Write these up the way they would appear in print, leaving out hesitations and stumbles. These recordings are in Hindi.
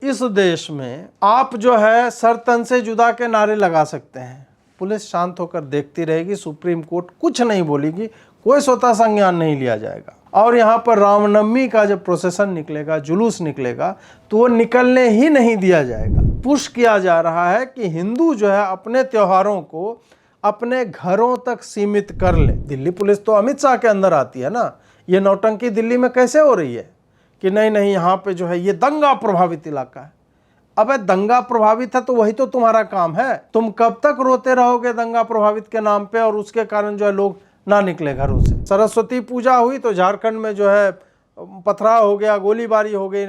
इस देश में आप जो है सर तन से जुदा के नारे लगा सकते हैं, पुलिस शांत होकर देखती रहेगी, सुप्रीम कोर्ट कुछ नहीं बोलेगी, कोई स्वतः संज्ञान नहीं लिया जाएगा। और यहाँ पर रामनवमी का जब प्रोसेसन निकलेगा, जुलूस निकलेगा, तो वो निकलने ही नहीं दिया जाएगा। पुश किया जा रहा है कि हिंदू जो है अपने त्योहारों को अपने घरों तक सीमित कर ले। दिल्ली पुलिस तो अमित शाह के अंदर आती है ना, ये नौटंकी दिल्ली में कैसे हो रही है कि नहीं नहीं यहाँ पे जो है ये दंगा प्रभावित इलाका है। अबे दंगा प्रभावित है तो वही तो तुम्हारा काम है। तुम कब तक रोते रहोगे दंगा प्रभावित के नाम पे और उसके कारण जो है लोग ना निकले घरों से। सरस्वती पूजा हुई तो झारखंड में जो है पथराव हो गया, गोलीबारी हो गई,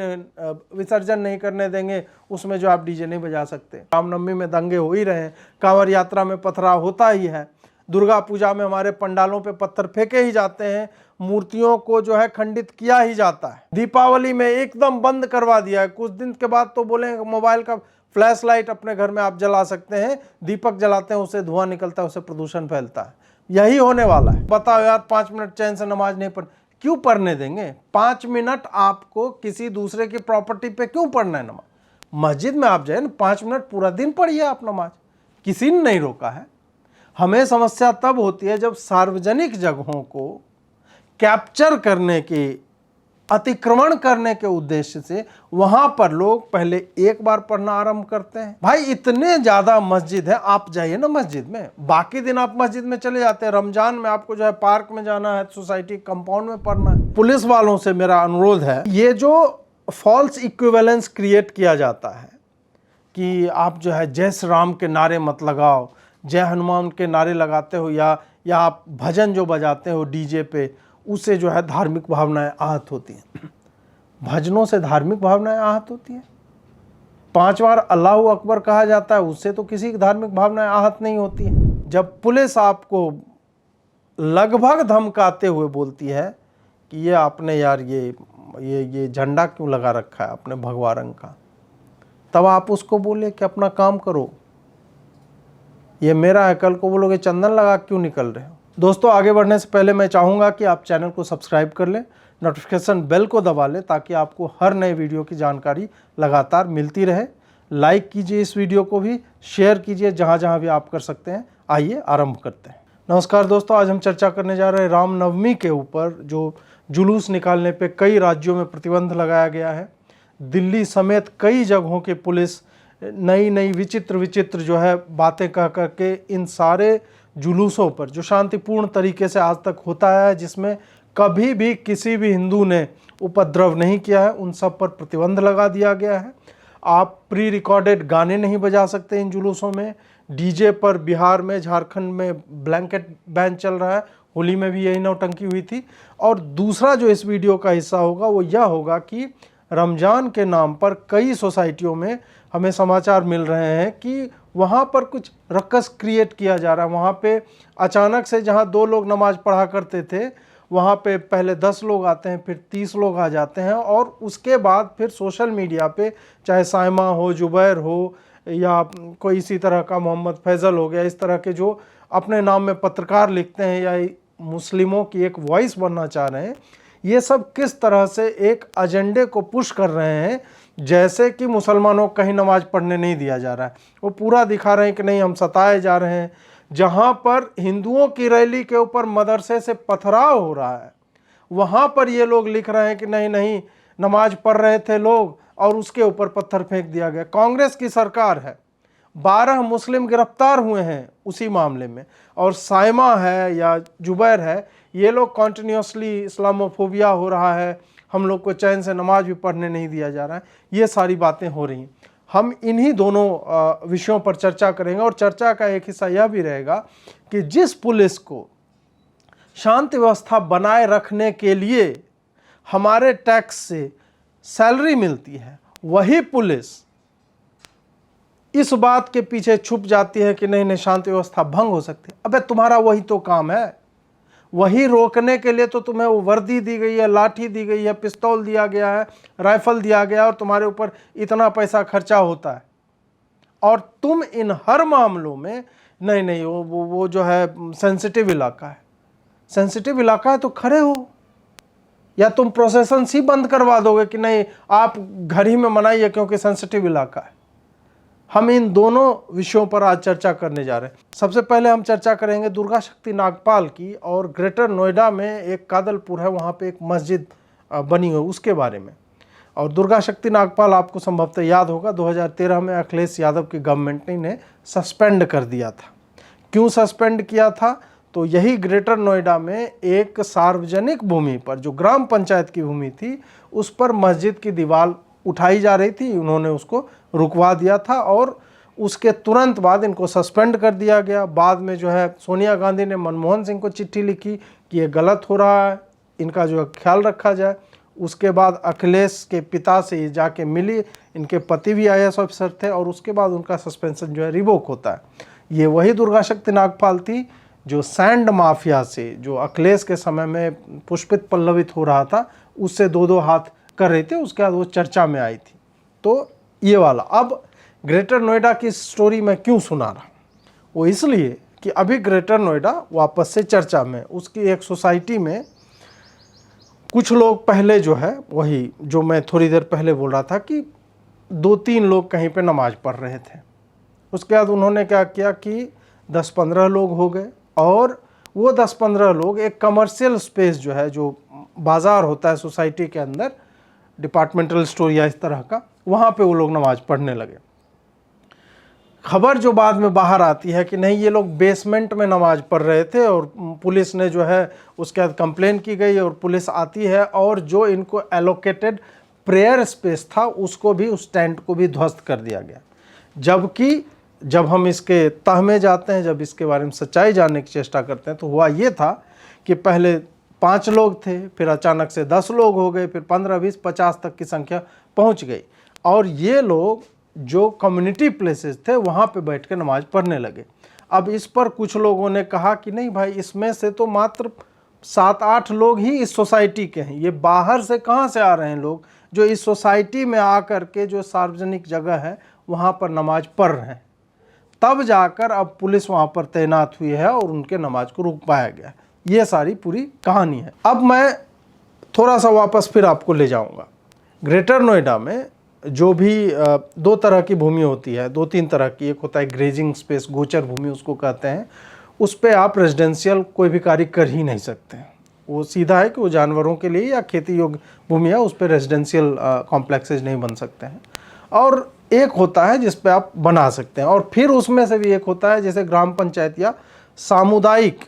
विसर्जन नहीं करने देंगे, उसमें जो आप डीजे नहीं बजा सकते। रामनवमी में दंगे हो ही रहे हैं, कांवड़ यात्रा में पथराव होता ही है, दुर्गा पूजा में हमारे पंडालों पे पत्थर फेंके ही जाते हैं, मूर्तियों को जो है खंडित किया ही जाता है। दीपावली में एकदम बंद करवा दिया है, कुछ दिन के बाद तो बोले मोबाइल का फ्लैश लाइट अपने घर में आप जला सकते हैं, दीपक जलाते हैं उससे धुआं निकलता है, उससे प्रदूषण फैलता है। यही होने वाला है। बताओ यार, 5 मिनट चैन से नमाज नहीं पढ़, क्यों पढ़ने देंगे? 5 मिनट आपको किसी दूसरे की प्रॉपर्टी पे क्यों पढ़ना है नमाज? मस्जिद में आप जाए ना, 5 मिनट पूरा दिन पढ़िए आप नमाज, किसी ने नहीं रोका है। हमें समस्या तब होती है जब सार्वजनिक जगहों को कैप्चर करने के, अतिक्रमण करने के उद्देश्य से वहां पर लोग पहले एक बार पढ़ना आरंभ करते हैं। भाई इतने ज्यादा मस्जिद है, आप जाइए ना मस्जिद में, बाकी दिन आप मस्जिद में चले जाते हैं, रमजान में आपको जो है पार्क में जाना है, सोसाइटी कंपाउंड में पढ़ना है। पुलिस वालों से मेरा अनुरोध है, ये जो फॉल्स इक्विवेलेंस क्रिएट किया जाता है कि आप जो है जय श्री राम के नारे मत लगाओ, जय हनुमान के नारे लगाते हो या आप भजन जो बजाते हो डीजे पे, उससे जो है धार्मिक भावनाएं आहत होती हैं। भजनों से धार्मिक भावनाएं आहत होती हैं? 5 बार अल्लाहू अकबर कहा जाता है, उससे तो किसी की धार्मिक भावनाएं आहत नहीं होती हैं। जब पुलिस आपको लगभग धमकाते हुए बोलती है कि ये आपने यार ये झंडा क्यों लगा रखा है अपने भगवा रंग का, तब आप उसको बोले कि अपना काम करो, ये मेरा है, कल को बोलोगे चंदन लगा क्यों निकल रहे हो। दोस्तों, आगे बढ़ने से पहले मैं चाहूँगा कि आप चैनल को सब्सक्राइब कर लें, नोटिफिकेशन बेल को दबा लें ताकि आपको हर नए वीडियो की जानकारी लगातार मिलती रहे। लाइक कीजिए इस वीडियो को भी, शेयर कीजिए जहाँ जहाँ भी आप कर सकते हैं। आइए आरंभ करते हैं। नमस्कार दोस्तों, आज हम चर्चा करने जा रहे हैं रामनवमी के ऊपर जो जुलूस निकालने पर कई राज्यों में प्रतिबंध लगाया गया है। दिल्ली समेत कई जगहों की पुलिस नई विचित्र जो है बातें कह करके इन सारे जुलूसों पर, जो शांतिपूर्ण तरीके से आज तक होता है, जिसमें कभी भी किसी भी हिंदू ने उपद्रव नहीं किया है, उन सब पर प्रतिबंध लगा दिया गया है। आप प्री रिकॉर्डेड गाने नहीं बजा सकते इन जुलूसों में। डीजे पर बिहार में, झारखंड में ब्लैंकेट बैन चल रहा है, होली में भी यही नौटंकी हुई थी। और दूसरा जो इस वीडियो का हिस्सा होगा वो यह होगा कि रमज़ान के नाम पर कई सोसाइटियों में हमें समाचार मिल रहे हैं कि वहाँ पर कुछ रक्कस क्रिएट किया जा रहा है। वहाँ पे अचानक से जहाँ 2 लोग नमाज पढ़ा करते थे, वहाँ पे पहले 10 लोग आते हैं, फिर 30 लोग आ जाते हैं, और उसके बाद फिर सोशल मीडिया पे चाहे साइमा हो, जुबैर हो, या कोई इसी तरह का मोहम्मद फैज़ल हो गया, इस तरह के जो अपने नाम में पत्रकार लिखते हैं या मुस्लिमों की एक वॉइस बनना चाह रहे हैं, ये सब किस तरह से एक एजेंडे को पुश कर रहे हैं, जैसे कि मुसलमानों को कहीं नमाज पढ़ने नहीं दिया जा रहा है। वो पूरा दिखा रहे हैं कि नहीं हम सताए जा रहे हैं। जहाँ पर हिंदुओं की रैली के ऊपर मदरसे से पथराव हो रहा है, वहाँ पर ये लोग लिख रहे हैं कि नहीं नहीं नमाज पढ़ रहे थे लोग और उसके ऊपर पत्थर फेंक दिया गया। कांग्रेस की सरकार है, 12 मुस्लिम गिरफ्तार हुए हैं उसी मामले में, और साइमा है या जुबैर है, ये लोग कॉन्टिन्यूसली इस्लामोफोबिया हो रहा है, हम लोग को चैन से नमाज भी पढ़ने नहीं दिया जा रहा है, ये सारी बातें हो रही हैं। हम इन्हीं दोनों विषयों पर चर्चा करेंगे, और चर्चा का एक हिस्सा यह भी रहेगा कि जिस पुलिस को शांति व्यवस्था बनाए रखने के लिए हमारे टैक्स से सैलरी मिलती है, वही पुलिस इस बात के पीछे छुप जाती है कि नहीं शांति व्यवस्था भंग हो सकती है। अबे तुम्हारा वही तो काम है, वही रोकने के लिए तो तुम्हें वो वर्दी दी गई है, लाठी दी गई है, पिस्तौल दिया गया है, राइफल दिया गया है, और तुम्हारे ऊपर इतना पैसा खर्चा होता है, और तुम इन हर मामलों में नहीं वो जो है सेंसिटिव इलाका है, सेंसिटिव इलाका है तो खड़े हो, या तुम प्रोसेशन ही बंद करवा दोगे कि नहीं आप घर ही में मनाइए क्योंकि सेंसिटिव इलाका है। हम इन दोनों विषयों पर आज चर्चा करने जा रहे हैं। सबसे पहले हम चर्चा करेंगे दुर्गा शक्ति नागपाल की, और ग्रेटर नोएडा में एक कादलपुर है, वहाँ पे एक मस्जिद बनी हुई उसके बारे में। और दुर्गा शक्ति नागपाल आपको संभवतः याद होगा 2013 में अखिलेश यादव की गवर्नमेंट ने सस्पेंड कर दिया था। क्यों सस्पेंड किया था? तो यही ग्रेटर नोएडा में एक सार्वजनिक भूमि पर, जो ग्राम पंचायत की भूमि थी, उस पर मस्जिद की दीवार उठाई जा रही थी। उन्होंने उसको रुकवा दिया था और उसके तुरंत बाद इनको सस्पेंड कर दिया गया। बाद में जो है सोनिया गांधी ने मनमोहन सिंह को चिट्ठी लिखी कि ये गलत हो रहा है, इनका जो है ख्याल रखा जाए। उसके बाद अखिलेश के पिता से ये जाके मिली, इनके पति भी IAS ऑफिसर थे, और उसके बाद उनका सस्पेंशन जो है रिवोक होता है। ये वही दुर्गा शक्ति नागपाल थी जो सैंड माफिया से, जो अखिलेश के समय में पुष्पित पल्लवित हो रहा था, उससे 2-2 हाथ कर रहे थे। उसके बाद वो चर्चा में आई थी। तो ये वाला, अब ग्रेटर नोएडा की स्टोरी मैं क्यों सुना रहा, वो इसलिए कि अभी ग्रेटर नोएडा वापस से चर्चा में। उसकी एक सोसाइटी में कुछ लोग पहले जो है, वही जो मैं थोड़ी देर पहले बोल रहा था कि 2-3 लोग कहीं पे नमाज पढ़ रहे थे। उसके बाद उन्होंने क्या किया कि 10-15 लोग हो गए, और वो 10-15 लोग एक कमर्शियल स्पेस जो है, जो बाज़ार होता है सोसाइटी के अंदर, डिपार्टमेंटल स्टोर या इस तरह का, वहाँ पे वो लोग नमाज पढ़ने लगे। खबर जो बाद में बाहर आती है कि नहीं, ये लोग बेसमेंट में नमाज पढ़ रहे थे, और पुलिस ने जो है उसके बाद कंप्लेन की गई, और पुलिस आती है और जो इनको एलोकेटेड प्रेयर स्पेस था उसको भी, उस टेंट को भी ध्वस्त कर दिया गया। जबकि जब हम इसके तह में जाते हैं, जब इसके बारे में सच्चाई जानने की चेष्टा करते हैं, तो हुआ ये था कि पहले 5 लोग थे, फिर अचानक से 10 लोग हो गए, फिर 15, 20, 50 तक की संख्या पहुंच गई। और ये लोग जो कम्युनिटी प्लेसेस थे वहाँ पे बैठ के नमाज पढ़ने लगे। अब इस पर कुछ लोगों ने कहा कि नहीं भाई, इसमें से तो मात्र 7-8 लोग ही इस सोसाइटी के हैं, ये बाहर से कहाँ से आ रहे हैं लोग जो इस सोसाइटी में आकर के, जो सार्वजनिक जगह है वहाँ पर नमाज पढ़ रहे हैं। तब जाकर अब पुलिस वहाँ पर तैनात हुई है और उनके नमाज को रोक पाया गया। ये सारी पूरी कहानी है। अब मैं थोड़ा सा वापस फिर आपको ले जाऊँगा। ग्रेटर नोएडा में जो भी 2 तरह की भूमि होती है, 2-3 तरह की। एक होता है ग्रेजिंग स्पेस, गोचर भूमि उसको कहते हैं। उस पर आप रेजिडेंशियल कोई भी कार्य कर ही नहीं सकते हैं। वो सीधा है कि वो जानवरों के लिए या खेती योग्य भूमि है, उस पर रेजिडेंशियल कॉम्प्लेक्सेज नहीं बन सकते हैं। और एक होता है जिस पे आप बना सकते हैं, और फिर उसमें से भी एक होता है जैसे ग्राम पंचायत या सामुदायिक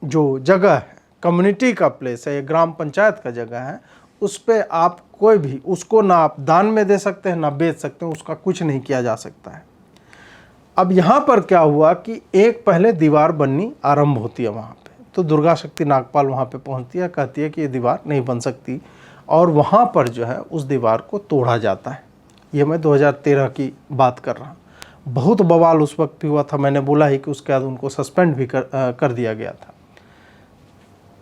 जो जगह है, कम्युनिटी का प्लेस है, या ग्राम पंचायत का जगह है, उस पे आप कोई भी, उसको ना आप दान में दे सकते हैं ना बेच सकते हैं, उसका कुछ नहीं किया जा सकता है। अब यहाँ पर क्या हुआ कि एक पहले दीवार बननी आरंभ होती है वहाँ पे, तो दुर्गा शक्ति नागपाल वहाँ पे पहुँचती है, कहती है कि ये दीवार नहीं बन सकती, और वहाँ पर जो है उस दीवार को तोड़ा जाता है। ये मैं 2013 की बात कर रहा हूँ। बहुत बवाल उस वक्त भी हुआ था। मैंने बोला ही कि उसके बाद उनको सस्पेंड भी कर दिया गया था।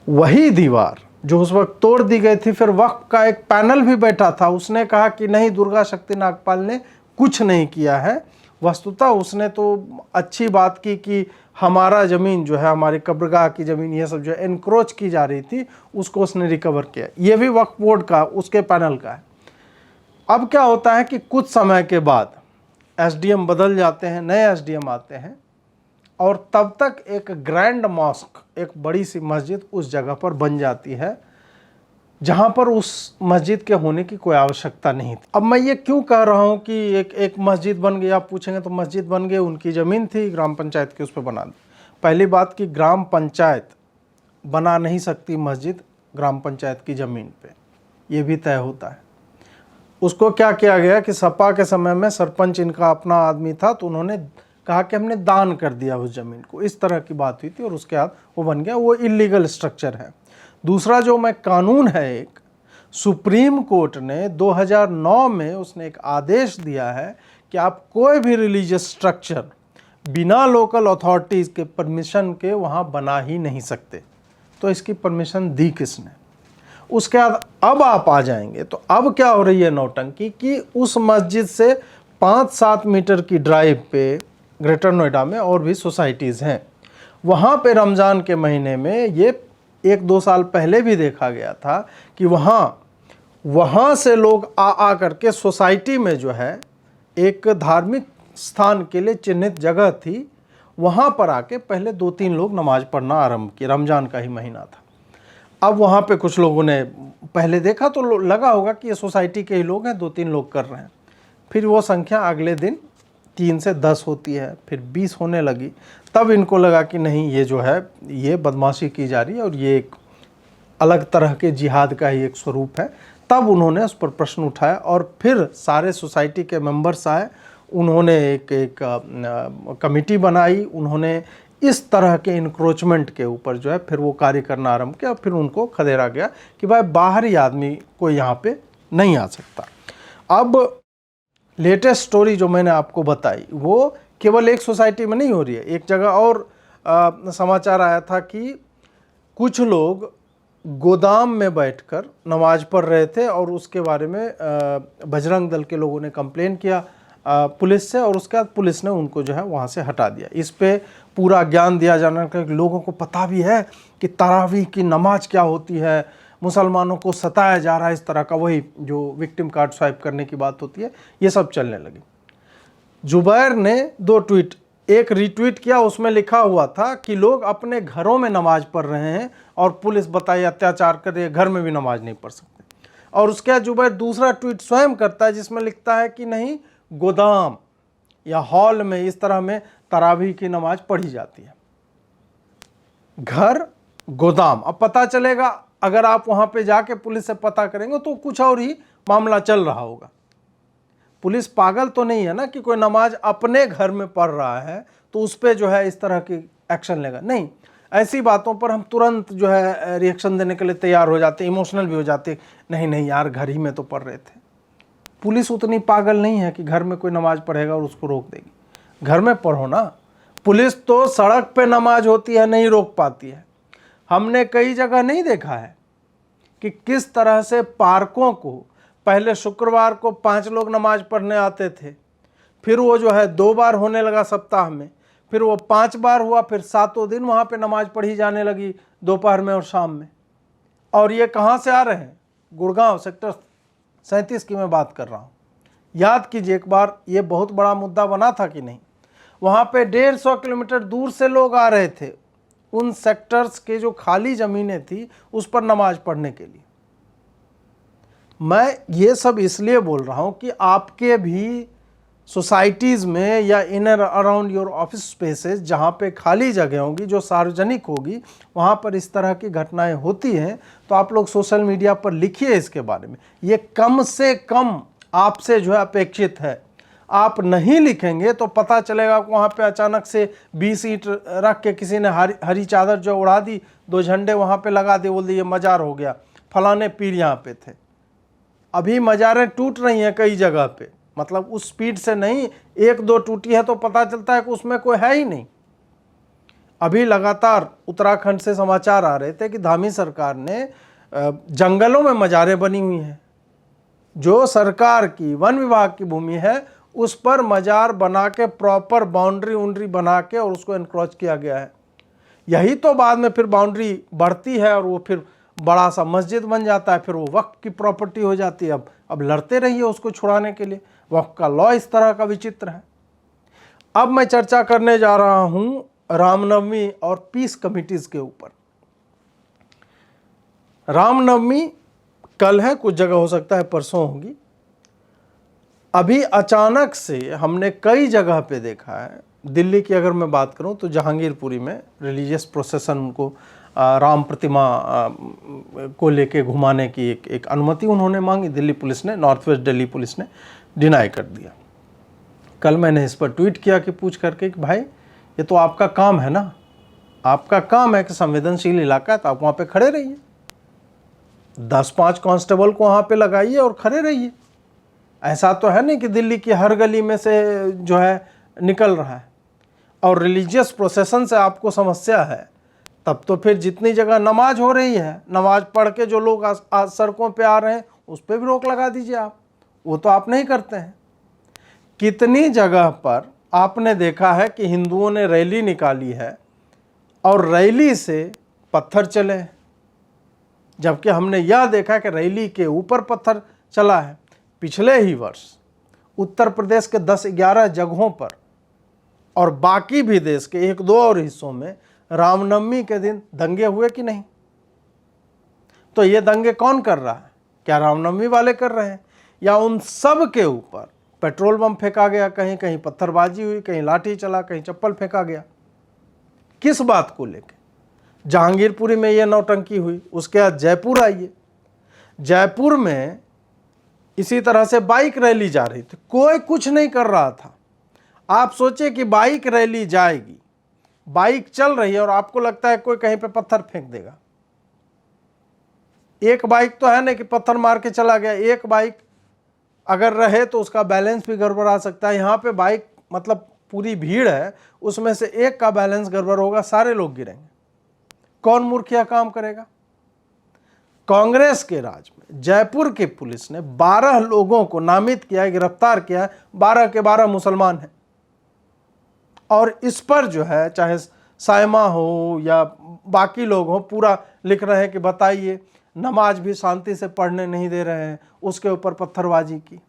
वही दीवार जो उस वक्त तोड़ दी गई थी, फिर वक्फ का एक पैनल भी बैठा था, उसने कहा कि नहीं, दुर्गा शक्ति नागपाल ने कुछ नहीं किया है। वस्तुतः उसने तो अच्छी बात की कि हमारा ज़मीन जो है, हमारी कब्रगाह की ज़मीन, ये सब जो है एनक्रोच की जा रही थी, उसको उसने रिकवर किया। ये भी वक्फ बोर्ड का, उसके पैनल का है। अब क्या होता है कि कुछ समय के बाद SDM बदल जाते हैं, नए SDM आते हैं, और तब तक एक ग्रैंड मॉस्क, एक बड़ी सी मस्जिद उस जगह पर बन जाती है, जहां पर उस मस्जिद के होने की कोई आवश्यकता नहीं थी। अब मैं ये क्यों कह रहा हूं कि एक मस्जिद बन गई, आप पूछेंगे तो मस्जिद बन गई, उनकी ज़मीन थी ग्राम पंचायत की, उस पर बना दी। पहली बात कि ग्राम पंचायत बना नहीं सकती मस्जिद ग्राम पंचायत की ज़मीन पे, ये भी तय होता है। उसको क्या किया गया कि सपा के समय में सरपंच इनका अपना आदमी था, तो उन्होंने कहा कि हमने दान कर दिया उस ज़मीन को, इस तरह की बात हुई थी, और उसके बाद वो बन गया। वो इलीगल स्ट्रक्चर है। दूसरा जो मैं कानून है, एक सुप्रीम कोर्ट ने 2009 में उसने एक आदेश दिया है कि आप कोई भी रिलीजियस स्ट्रक्चर बिना लोकल अथॉरिटीज़ के परमिशन के वहाँ बना ही नहीं सकते। तो इसकी परमिशन दी किसने? उसके बाद अब आप आ जाएंगे तो अब क्या हो रही है नौटंकी कि उस मस्जिद से 5-7 मीटर की ड्राइव पे ग्रेटर नोएडा में और भी सोसाइटीज़ हैं, वहाँ पे रमज़ान के महीने में ये 1-2 साल पहले भी देखा गया था कि वहाँ से लोग आ करके सोसाइटी में जो है एक धार्मिक स्थान के लिए चिन्हित जगह थी, वहाँ पर आके पहले 2-3 लोग नमाज पढ़ना आरंभ किए। रमज़ान का ही महीना था। अब वहाँ पे कुछ लोगों ने पहले देखा तो लगा होगा कि ये सोसाइटी के ही लोग हैं, 2-3 लोग कर रहे हैं। फिर वो संख्या अगले दिन 3 से 10 होती है, फिर 20 होने लगी। तब इनको लगा कि नहीं, ये जो है ये बदमाशी की जा रही है और ये एक अलग तरह के जिहाद का ही एक स्वरूप है। तब उन्होंने उस पर प्रश्न उठाया और फिर सारे सोसाइटी के मेंबर्स आए, उन्होंने एक कमेटी बनाई, उन्होंने इस तरह के इंक्रोचमेंट के ऊपर जो है फिर वो कार्य करना आरंभ किया। फिर उनको खदेड़ा गया कि भाई बाहरी आदमी कोई यहाँ पे नहीं आ सकता। अब लेटेस्ट स्टोरी जो मैंने आपको बताई वो केवल एक सोसाइटी में नहीं हो रही है। एक जगह और समाचार आया था कि कुछ लोग गोदाम में बैठकर नमाज पढ़ रहे थे और उसके बारे में बजरंग दल के लोगों ने कंप्लेन किया पुलिस से, और उसके बाद पुलिस ने उनको जो है वहाँ से हटा दिया। इस पे पूरा ज्ञान दिया जाना कि लोगों को पता भी है कि तरावीह की नमाज क्या होती है, मुसलमानों को सताया जा रहा है, इस तरह का वही जो विक्टिम कार्ड स्वाइप करने की बात होती है, ये सब चलने लगी। जुबैर ने 2 ट्वीट, एक रीट्वीट किया, उसमें लिखा हुआ था कि लोग अपने घरों में नमाज पढ़ रहे हैं और पुलिस बताइए अत्याचार कर रही है, घर में भी नमाज नहीं पढ़ सकते। और उसके बाद जुबैर दूसरा ट्वीट स्वयं करता है जिसमें लिखता है कि नहीं, गोदाम या हॉल में इस तरह में तरावीह की नमाज पढ़ी जाती है। घर, गोदाम। अब पता चलेगा, अगर आप वहां पे जाके पुलिस से पता करेंगे तो कुछ और ही मामला चल रहा होगा। पुलिस पागल तो नहीं है ना कि कोई नमाज अपने घर में पढ़ रहा है तो उस पर जो है इस तरह की एक्शन लेगा। नहीं, ऐसी बातों पर हम तुरंत जो है रिएक्शन देने के लिए तैयार हो जाते, इमोशनल भी हो जाते। नहीं नहीं यार, घर ही में तो पढ़ रहे थे। पुलिस उतनी पागल नहीं है कि घर में कोई नमाज पढ़ेगा और उसको रोक देगी। घर में पढ़ो ना। पुलिस तो सड़क पे नमाज होती है नहीं रोक पाती है। हमने कई जगह नहीं देखा है कि किस तरह से पार्कों को पहले शुक्रवार को 5 लोग नमाज पढ़ने आते थे, फिर वो जो है 2 बार होने लगा सप्ताह में, फिर वो 5 बार हुआ, फिर 7 दिन वहाँ पे नमाज पढ़ी जाने लगी दोपहर में और शाम में। और ये कहाँ से आ रहे हैं? गुड़गांव सेक्टर 37 की मैं बात कर रहा हूँ। याद कीजिए एक बार, ये बहुत बड़ा मुद्दा बना था कि नहीं। वहाँ पे 150 किलोमीटर दूर से लोग आ रहे थे उन सेक्टर्स के जो खाली ज़मीनें थी उस पर नमाज पढ़ने के लिए। मैं ये सब इसलिए बोल रहा हूँ कि आपके भी सोसाइटीज़ में या in and around your office spaces जहाँ पे खाली जगह होंगी जो सार्वजनिक होगी, वहाँ पर इस तरह की घटनाएं होती हैं तो आप लोग सोशल मीडिया पर लिखिए इसके बारे में। ये कम से कम आपसे जो है अपेक्षित है। आप नहीं लिखेंगे तो पता चलेगा कि वहाँ पे अचानक से 20 ईंट रख के किसी ने हरी चादर जो उड़ा दी, 2 झंडे वहाँ पे लगा दिए, बोल दिए मजार हो गया, फलाने पीर यहाँ पे थे। अभी मजारें टूट रही हैं कई जगह पे, मतलब उस स्पीड से नहीं, 1-2 टूटी है तो पता चलता है कि उसमें कोई है ही नहीं। अभी लगातार उत्तराखंड से समाचार आ रहे थे कि धामी सरकार ने जंगलों में मजारें बनी हुई हैं। जो सरकार की वन विभाग की भूमि है उस पर मजार बना के प्रॉपर बाउंड्री बना के और उसको एनक्रोच किया गया है। यही तो बाद में फिर बाउंड्री बढ़ती है और वो फिर बड़ा सा मस्जिद बन जाता है, फिर वो वक्फ की प्रॉपर्टी हो जाती है। अब लड़ते रहिए उसको छुड़ाने के लिए। वक्फ का लॉ इस तरह का विचित्र है। अब मैं चर्चा करने जा रहा हूं रामनवमी और पीस कमिटीज़ के ऊपर। रामनवमी कल है, कुछ जगह हो सकता है परसों होगी। अभी अचानक से हमने कई जगह पे देखा है, दिल्ली की अगर मैं बात करूं तो जहांगीरपुरी में रिलीजियस प्रोसेसन उनको राम प्रतिमा को लेके घुमाने की एक अनुमति उन्होंने मांगी। दिल्ली पुलिस ने, नॉर्थ वेस्ट दिल्ली पुलिस ने डिनाई कर दिया। कल मैंने इस पर ट्वीट किया कि पूछ करके कि भाई ये तो आपका काम है ना, आपका काम है कि संवेदनशील इलाका है तो आप वहाँ पे खड़े रहिए, 10-5 कांस्टेबल को वहाँ पे लगाइए और खड़े रहिए। ऐसा तो है नहीं कि दिल्ली की हर गली में से जो है निकल रहा है। और रिलीजियस प्रोसेसन से आपको समस्या है तब तो फिर जितनी जगह नमाज हो रही है, नमाज पढ़ के जो लोग सड़कों पे आ रहे हैं उस पर भी रोक लगा दीजिए आप। वो तो आप नहीं करते हैं। कितनी जगह पर आपने देखा है कि हिंदुओं ने रैली निकाली है और रैली से पत्थर चले, जबकि हमने यह देखा कि रैली के ऊपर पत्थर चला है। पिछले ही वर्ष उत्तर प्रदेश के 10-11 जगहों पर और बाकी भी देश के 1-2 और हिस्सों में रामनवमी के दिन दंगे हुए कि नहीं? तो ये दंगे कौन कर रहा है? क्या रामनवमी वाले कर रहे हैं, या उन सब के ऊपर पेट्रोल बम फेंका गया, कहीं कहीं पत्थरबाजी हुई, कहीं लाठी चला, कहीं चप्पल फेंका गया? किस बात को लेके? जहांगीरपुरी में ये नौटंकी हुई, उसके बाद जयपुर आइए, जयपुर में इसी तरह से बाइक रैली जा रही थी, कोई कुछ नहीं कर रहा था। आप सोचिए कि बाइक रैली जाएगी, बाइक चल रही है और आपको लगता है कोई कहीं पे पत्थर फेंक देगा। एक बाइक तो है नहीं कि पत्थर मार के चला गया, एक बाइक अगर रहे तो उसका बैलेंस भी गड़बड़ा सकता है। यहाँ पे बाइक मतलब पूरी भीड़ है, उसमें से एक का बैलेंस गड़बड़ होगा, सारे लोग गिरेंगे। कौन मूर्खिया काम करेगा? कांग्रेस के राज में जयपुर की पुलिस ने 12 लोगों को नामित किया है, गिरफ्तार किया है, 12 के 12 मुसलमान हैं। और इस पर जो है चाहे सायमा हो या बाकी लोग हो, पूरा लिख रहे हैं कि बताइए, नमाज भी शांति से पढ़ने नहीं दे रहे हैं, उसके ऊपर पत्थरबाजी की।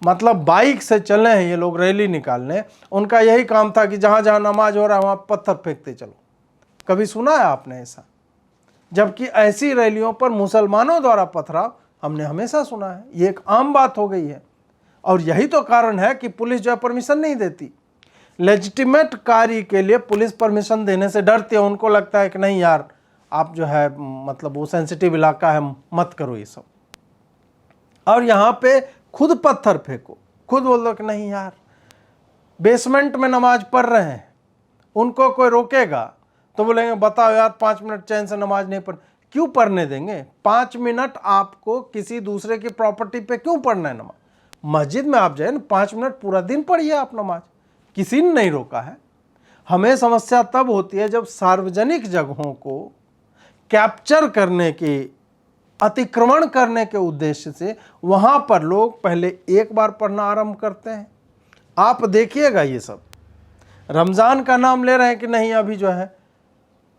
मतलब बाइक से चले हैं ये लोग रैली निकालने, उनका यही काम था कि जहां जहां नमाज हो रहा है वहां पत्थर फेंकते चलो। कभी सुना है आपने ऐसा? जबकि ऐसी रैलियों पर मुसलमानों द्वारा पथराव हमने हमेशा सुना है, ये एक आम बात हो गई है। और यही तो कारण है कि पुलिस जो है परमिशन नहीं देती। लेजिटिमेट कार्य के लिए पुलिस परमिशन देने से डरती है, उनको लगता है कि नहीं यार, आप जो है मतलब वो सेंसिटिव इलाका है, मत करो ये सब। और यहाँ पे खुद पत्थर फेंको, खुद बोल दो कि नहीं यार, बेसमेंट में नमाज पढ़ रहे हैं, उनको कोई रोकेगा तो बोलेंगे बताओ यार 5 मिनट चैन से नमाज नहीं पढ़। क्यों पढ़ने देंगे? 5 मिनट आपको किसी दूसरे की प्रॉपर्टी पे क्यों पढ़ना है नमाज? मस्जिद में आप जाए ना, 5 मिनट पूरा दिन पढ़िए आप नमाज, किसी ने नहीं रोका है। हमें समस्या तब होती है जब सार्वजनिक जगहों को कैप्चर करने के, अतिक्रमण करने के उद्देश्य से वहां पर लोग पहले एक बार पढ़ना आरंभ करते हैं। आप देखिएगा ये सब रमजान का नाम ले रहे हैं कि नहीं, अभी जो है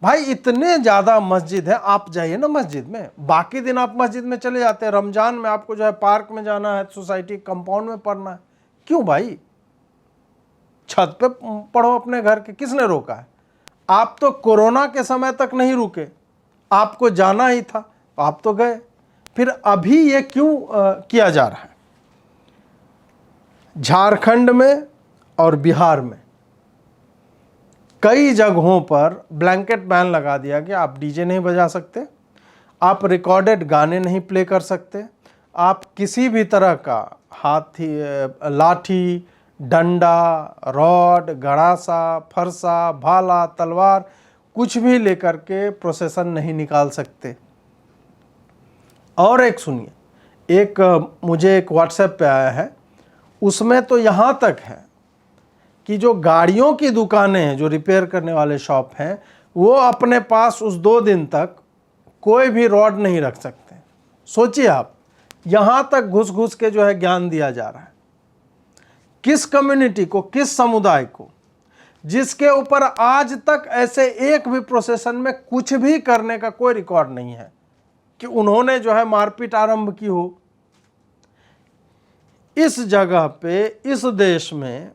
भाई इतने ज़्यादा मस्जिद है, आप जाइए ना मस्जिद में, बाकी दिन आप मस्जिद में चले जाते हैं, रमजान में आपको जो है पार्क में जाना है, सोसाइटी कंपाउंड में पढ़ना है। क्यों भाई? छत पे पढ़ो अपने घर के, किसने रोका है? आप तो कोरोना के समय तक नहीं रुके, आपको जाना ही था, आप तो गए। फिर अभी ये क्यों किया जा रहा है? झारखंड में और बिहार में कई जगहों पर ब्लैंकेट बैन लगा दिया गया। आप डीजे नहीं बजा सकते, आप रिकॉर्डेड गाने नहीं प्ले कर सकते, आप किसी भी तरह का हाथी, लाठी, डंडा, रॉड, गड़ासा, फरसा, भाला, तलवार कुछ भी लेकर के प्रोसेसन नहीं निकाल सकते। और एक सुनिए, एक मुझे एक व्हाट्सएप पे आया है, उसमें तो यहाँ तक है कि जो गाड़ियों की दुकानें हैं, जो रिपेयर करने वाले शॉप हैं, वो अपने पास उस 2 दिन तक कोई भी रॉड नहीं रख सकते। सोचिए आप, यहाँ तक घुस घुस के जो है ज्ञान दिया जा रहा है। किस कम्युनिटी को, किस समुदाय को, जिसके ऊपर आज तक ऐसे एक भी प्रोसेसन में कुछ भी करने का कोई रिकॉर्ड नहीं है कि उन्होंने जो है मारपीट आरंभ की हो। इस जगह पे, इस देश में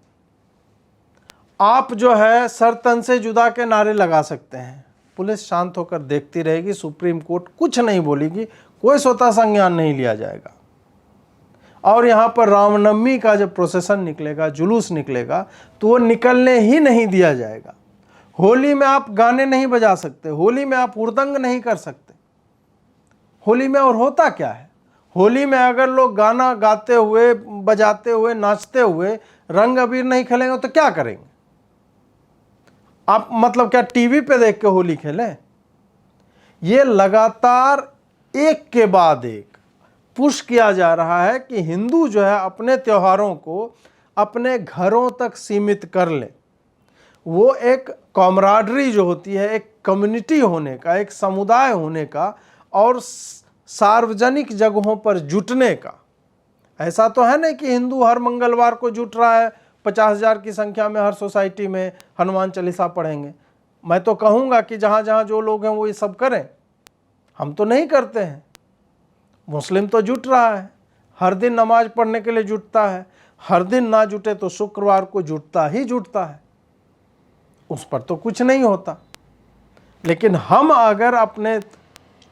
आप जो है सर तन से जुदा के नारे लगा सकते हैं, पुलिस शांत होकर देखती रहेगी, सुप्रीम कोर्ट कुछ नहीं बोलेगी, कोई स्वतः संज्ञान नहीं लिया जाएगा। और यहाँ पर रामनवमी का जब प्रोसेसन निकलेगा, जुलूस निकलेगा, तो वो निकलने ही नहीं दिया जाएगा। होली में आप गाने नहीं बजा सकते, होली में आप हुड़दंग नहीं कर सकते। होली में और होता क्या है? होली में अगर लोग गाना गाते हुए, बजाते हुए, नाचते हुए रंग अबीर नहीं खेलेंगे तो क्या करेंगे? आप मतलब क्या टीवी पे देख के होली खेलें? ये लगातार एक के बाद एक पुश किया जा रहा है कि हिंदू जो है अपने त्योहारों को अपने घरों तक सीमित कर ले। वो एक कॉमराडरी जो होती है, एक कम्युनिटी होने का, एक समुदाय होने का और सार्वजनिक जगहों पर जुटने का। ऐसा तो है नहीं कि हिंदू हर मंगलवार को जुट रहा है 50,000 की संख्या में हर सोसाइटी में हनुमान चालीसा पढ़ेंगे। मैं तो कहूँगा कि जहाँ जहाँ जो लोग हैं वो ये सब करें, हम तो नहीं करते हैं। मुस्लिम तो जुट रहा है, हर दिन नमाज पढ़ने के लिए जुटता है, हर दिन ना जुटे तो शुक्रवार को जुटता ही जुटता है, उस पर तो कुछ नहीं होता। लेकिन हम अगर अपने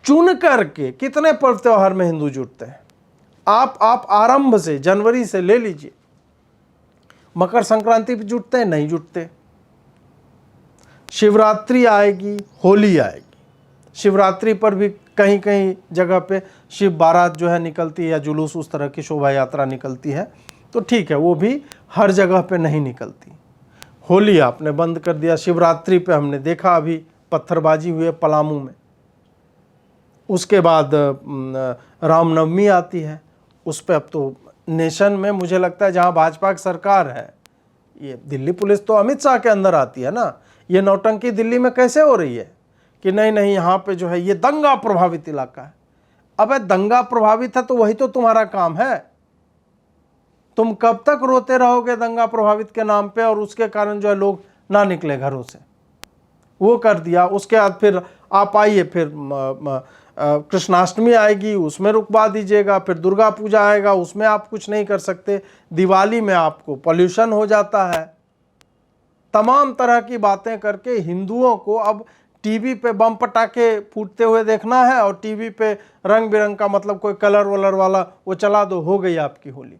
चुन करके, कितने पर्व त्योहार में हिंदू जुटते हैं, आप आरंभ से जनवरी से ले लीजिए, मकर संक्रांति पे जुटते हैं? नहीं जुटते। शिवरात्रि आएगी, होली आएगी, शिवरात्रि पर भी कहीं कहीं जगह पे शिव बारात जो है निकलती है या जुलूस, उस तरह की शोभा यात्रा निकलती है, तो ठीक है, वो भी हर जगह पे नहीं निकलती। होली आपने बंद कर दिया। शिवरात्रि पे हमने देखा अभी पत्थरबाजी हुई है पलामू में। उसके बाद रामनवमी आती है, उस पर अब तो नेशन में मुझे लगता है जहाँ भाजपा की सरकार है, ये दिल्ली पुलिस तो अमित शाह के अंदर आती है ना, ये नौटंकी दिल्ली में कैसे हो रही है कि नहीं नहीं यहाँ पे जो है ये दंगा प्रभावित इलाका है। अबे दंगा प्रभावित है तो वही तो तुम्हारा काम है। तुम कब तक रोते रहोगे दंगा प्रभावित के नाम पे, और उसके कारण जो है लोग ना निकले घरों से, वो कर दिया। उसके बाद फिर आप आइए, फिर कृष्णाष्टमी आएगी, उसमें रुकवा दीजिएगा, फिर दुर्गा पूजा आएगा, उसमें आप कुछ नहीं कर सकते, दिवाली में आपको पॉल्यूशन हो जाता है। तमाम तरह की बातें करके हिंदुओं को अब टीवी पे बम पटाखे फूटते हुए देखना है, और टीवी पे रंग बिरंग का मतलब कोई कलर वलर वाला वो चला दो, हो गई आपकी होली।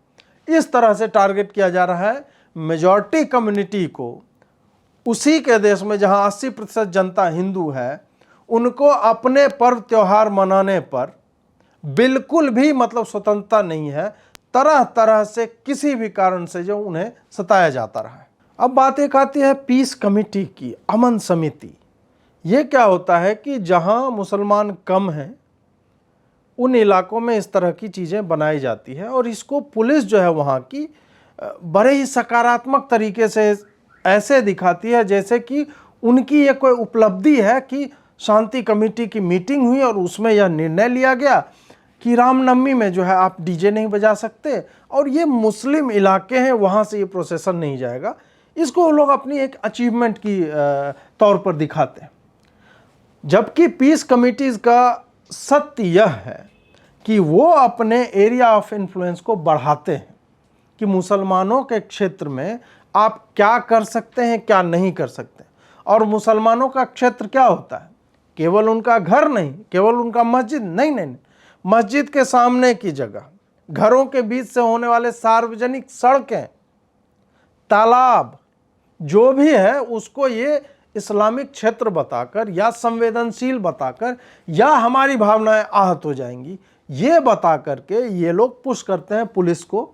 इस तरह से टारगेट किया जा रहा है मेजॉरिटी कम्युनिटी को। उसी के देश में जहां 80% जनता हिंदू है, उनको अपने पर्व त्योहार मनाने पर बिल्कुल भी मतलब स्वतंत्रता नहीं है। तरह तरह से किसी भी कारण से जो उन्हें सताया जाता रहा है। अब बात एक आती है पीस कमेटी की, अमन समिति। ये क्या होता है कि जहां मुसलमान कम हैं उन इलाकों में इस तरह की चीज़ें बनाई जाती है, और इसको पुलिस जो है वहाँ की बड़े ही सकारात्मक तरीके से ऐसे दिखाती है जैसे कि उनकी ये कोई उपलब्धि है कि शांति कमेटी की मीटिंग हुई और उसमें यह निर्णय लिया गया कि रामनवमी में जो है आप डीजे नहीं बजा सकते, और ये मुस्लिम इलाके हैं वहाँ से ये प्रोसेसन नहीं जाएगा। इसको लोग अपनी एक अचीवमेंट की तौर पर दिखाते हैं। जबकि पीस कमिटीज़ का सत्य यह है कि वो अपने एरिया ऑफ इन्फ्लुएंस को बढ़ाते हैं कि मुसलमानों के क्षेत्र में आप क्या कर सकते हैं, क्या नहीं कर सकते। और मुसलमानों का क्षेत्र क्या होता है? केवल उनका घर नहीं, केवल उनका मस्जिद नहीं, मस्जिद के सामने की जगह, घरों के बीच से होने वाले सार्वजनिक सड़कें, तालाब, जो भी है उसको ये इस्लामिक क्षेत्र बताकर या संवेदनशील बताकर या हमारी भावनाएं आहत हो जाएंगी, ये बता करके ये लोग पुश करते हैं पुलिस को,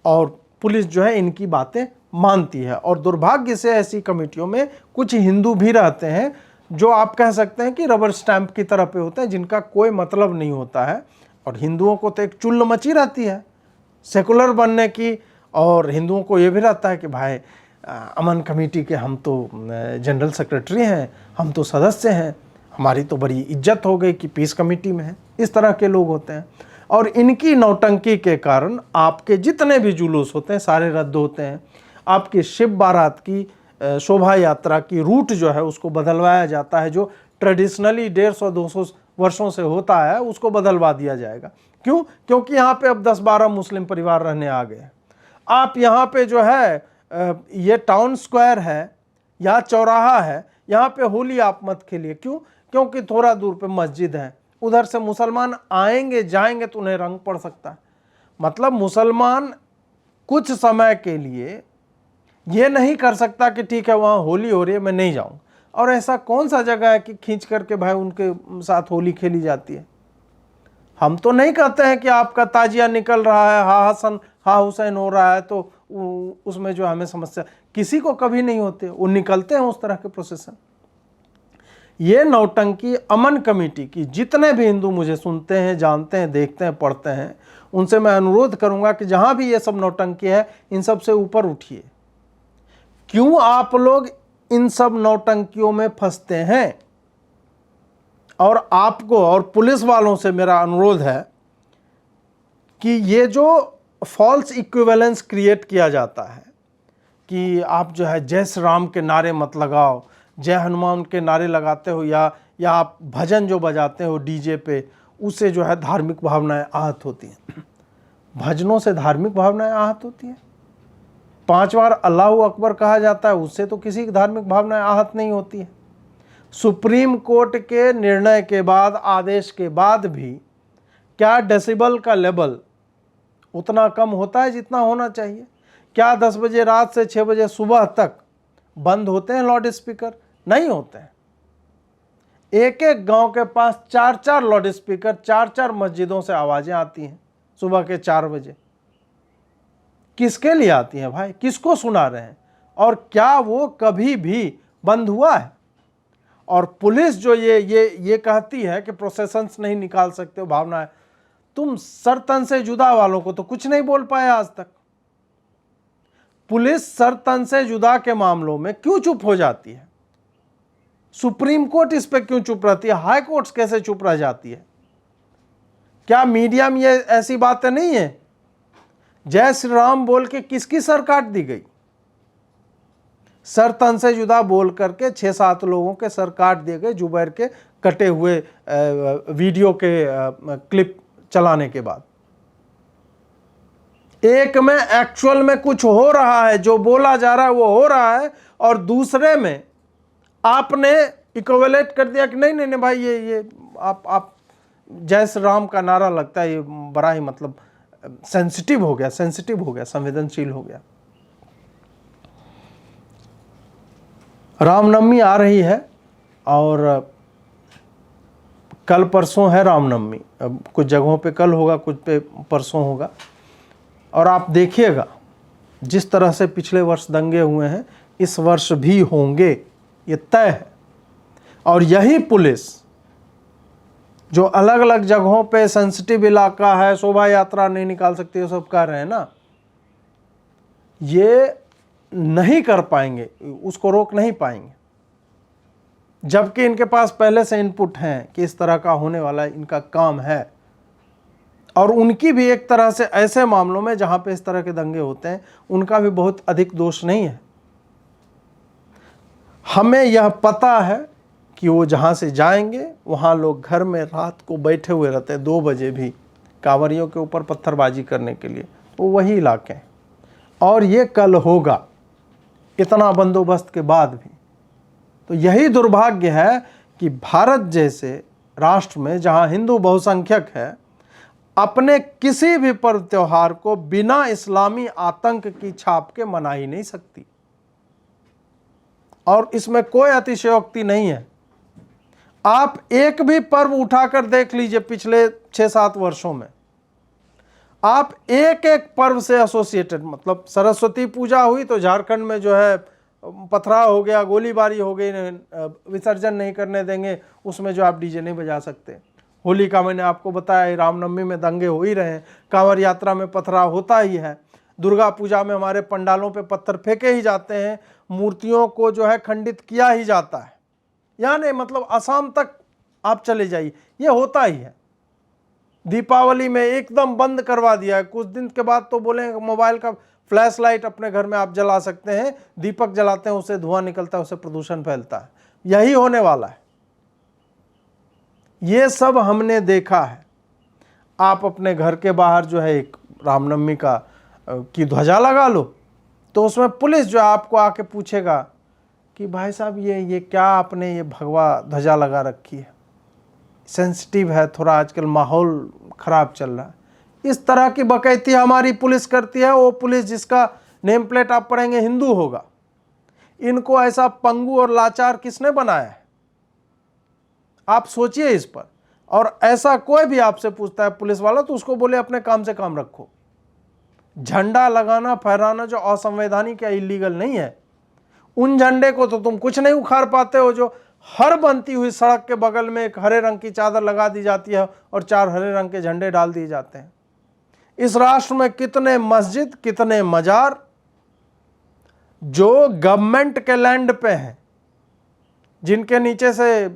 और पुलिस जो है इनकी बातें मानती है। और दुर्भाग्य से ऐसी कमेटियों में कुछ हिंदू भी रहते हैं जो आप कह सकते हैं कि रबर स्टैंप की तरह पे होते हैं, जिनका कोई मतलब नहीं होता है। और हिंदुओं को तो एक चुल्ल मची रहती है सेकुलर बनने की, और हिंदुओं को ये भी रहता है कि भाई अमन कमेटी के हम तो जनरल सेक्रेटरी हैं, हम तो सदस्य हैं, हमारी तो बड़ी इज्जत हो गई कि पीस कमेटी में है। इस तरह के लोग होते हैं, और इनकी नौटंकी के कारण आपके जितने भी जुलूस होते हैं सारे रद्द होते हैं। आपकी शिव बारात की शोभा यात्रा की रूट जो है उसको बदलवाया जाता है, जो ट्रेडिशनली 150-200 वर्षों से होता है उसको बदलवा दिया जाएगा। क्यों? क्योंकि यहाँ पे अब 10-12 मुस्लिम परिवार रहने आ गए। आप यहाँ पे जो है ये टाउन स्क्वायर है या चौराहा है, यहाँ पे होली आप मत खेलिए। क्यों? क्योंकि थोड़ा दूर पे मस्जिद है, उधर से मुसलमान आएंगे जाएंगे तो उन्हें रंग पड़ सकता है। मतलब मुसलमान कुछ समय के लिए ये नहीं कर सकता कि ठीक है वहाँ होली हो रही है मैं नहीं जाऊँ। और ऐसा कौन सा जगह है कि खींच करके भाई उनके साथ होली खेली जाती है? हम तो नहीं कहते हैं कि आपका ताजिया निकल रहा है, हा हसन हा हुसैन हो रहा है तो उसमें जो हमें समस्या, किसी को कभी नहीं होते, वो निकलते हैं उस तरह के प्रोसेसन। ये नौटंकी अमन कमेटी की जितने भी हिंदू मुझे सुनते हैं, जानते हैं, देखते हैं, पढ़ते हैं, उनसे मैं अनुरोध करूंगा कि जहां भी ये सब नौटंकी है इन सब से ऊपर उठिए। क्यों आप लोग इन सब नौटंकियों में फंसते हैं? और आपको और पुलिस वालों से मेरा अनुरोध है कि ये जो फॉल्स इक्विवेलेंस क्रिएट किया जाता है कि आप जो है जय श्री राम के नारे मत लगाओ, जय हनुमान के नारे लगाते हो, या या आप भजन जो बजाते हो डीजे पे, उससे जो है धार्मिक भावनाएं आहत होती हैं। भजनों से धार्मिक भावनाएं आहत होती हैं? 5 बार अल्लाहू अकबर कहा जाता है, उससे तो किसी की धार्मिक भावनाएं आहत नहीं होती है। सुप्रीम कोर्ट के निर्णय के बाद, आदेश के बाद भी क्या डेसिबल का लेवल उतना कम होता है जितना होना चाहिए? क्या 10 बजे रात से 6 बजे सुबह तक बंद होते हैं लाउड स्पीकर? नहीं होते हैं। एक एक गांव के पास 4-4 लाउड स्पीकर, 4-4 मस्जिदों से आवाजें आती हैं सुबह के 4 बजे। किसके लिए आती हैं भाई? किसको सुना रहे हैं? और क्या वो कभी भी बंद हुआ है? और पुलिस जो ये कहती है कि प्रोसेशंस नहीं निकाल सकते हो, भावना है, तुम सर तन से जुदा वालों को तो कुछ नहीं बोल पाए आज तक। पुलिस सर तन से जुदा के मामलों में क्यों चुप हो जाती है? सुप्रीम कोर्ट इस पे क्यों चुप रहती है? हाई कोर्ट कैसे चुप रह जाती है? क्या मीडिया में ये ऐसी बातें नहीं है? जय श्री राम बोल के किसकी सर काट दी गई? सर तन से जुदा बोल करके 6-7 लोगों के सर काट दिए गए, जुबैर के कटे हुए वीडियो के क्लिप चलाने के बाद। एक में एक्चुअल में कुछ हो रहा है, जो बोला जा रहा है वो हो रहा है, और दूसरे में आपने इक्विवेलेंट कर दिया कि नहीं नहीं नहीं भाई, ये आप जय श्री राम का नारा लगता है, ये बड़ा ही मतलब सेंसिटिव हो गया, संवेदनशील हो गया। रामनवमी आ रही है और कल परसों है रामनवमी। अब कुछ जगहों पे कल होगा, कुछ पे परसों होगा। और आप देखिएगा, जिस तरह से पिछले वर्ष दंगे हुए हैं, इस वर्ष भी होंगे, ये तय है। और यही पुलिस जो अलग अलग जगहों पे सेंसिटिव इलाका है, शोभा यात्रा नहीं निकाल सकती, ये सब कह रहे हैं ना, ये नहीं कर पाएंगे, उसको रोक नहीं पाएंगे। जबकि इनके पास पहले से इनपुट हैं कि इस तरह का होने वाला इनका काम है। और उनकी भी एक तरह से ऐसे मामलों में जहां पे इस तरह के दंगे होते हैं, उनका भी बहुत अधिक दोष नहीं है। हमें यह पता है कि वो जहाँ से जाएंगे वहाँ लोग घर में रात को बैठे हुए रहते हैं, 2 बजे भी कांवरियों के ऊपर पत्थरबाजी करने के लिए, वो वही इलाके हैं। और ये कल होगा, इतना बंदोबस्त के बाद भी। तो यही दुर्भाग्य है कि भारत जैसे राष्ट्र में जहाँ हिंदू बहुसंख्यक है, अपने किसी भी पर्व त्योहार को बिना इस्लामी आतंक की छाप के मना ही नहीं सकती। और इसमें कोई अतिशयोक्ति नहीं है। आप एक भी पर्व उठाकर देख लीजिए पिछले 6-7 वर्षों में, आप एक एक पर्व से एसोसिएटेड, मतलब सरस्वती पूजा हुई तो झारखंड में जो है पथराव हो गया, गोलीबारी हो गई, विसर्जन नहीं करने देंगे, उसमें जो आप डीजे नहीं बजा सकते। होली का मैंने आपको बताया, रामनवमी में दंगे हो ही रहे हैं, कांवड़ यात्रा में पथराव होता ही है, दुर्गा पूजा में हमारे पंडालों पे पत्थर फेंके ही जाते हैं, मूर्तियों को जो है खंडित किया ही जाता है। यानी मतलब असम तक आप चले जाइए, ये होता ही है। दीपावली में एकदम बंद करवा दिया है, कुछ दिन के बाद तो बोले मोबाइल का फ्लैश लाइट अपने घर में आप जला सकते हैं, दीपक जलाते हैं उससे धुआं निकलता है, उससे प्रदूषण फैलता है। यही होने वाला है, ये सब हमने देखा है। आप अपने घर के बाहर जो है एक रामनवमी की ध्वजा लगा लो, तो उसमें पुलिस जो आपको आके पूछेगा कि भाई साहब ये क्या आपने ये भगवा ध्वजा लगा रखी है, सेंसिटिव है, थोड़ा आजकल माहौल ख़राब चल रहा है। इस तरह की बकैती हमारी पुलिस करती है। वो पुलिस जिसका नेम प्लेट आप पढ़ेंगे हिंदू होगा। इनको ऐसा पंगु और लाचार किसने बनाया है? आप सोचिए इस पर। और ऐसा कोई भी आपसे पूछता है पुलिस वाला, तो उसको बोले अपने काम से काम रखो। झंडा लगाना फहराना जो असंवैधानिक या इलीगल नहीं है, उन झंडे को तो तुम कुछ नहीं उखाड़ पाते हो जो हर बनती हुई सड़क के बगल में एक हरे रंग की चादर लगा दी जाती है और 4 हरे रंग के झंडे डाल दिए जाते हैं। इस राष्ट्र में कितने मस्जिद, कितने मजार जो गवर्नमेंट के लैंड पे हैं, जिनके नीचे से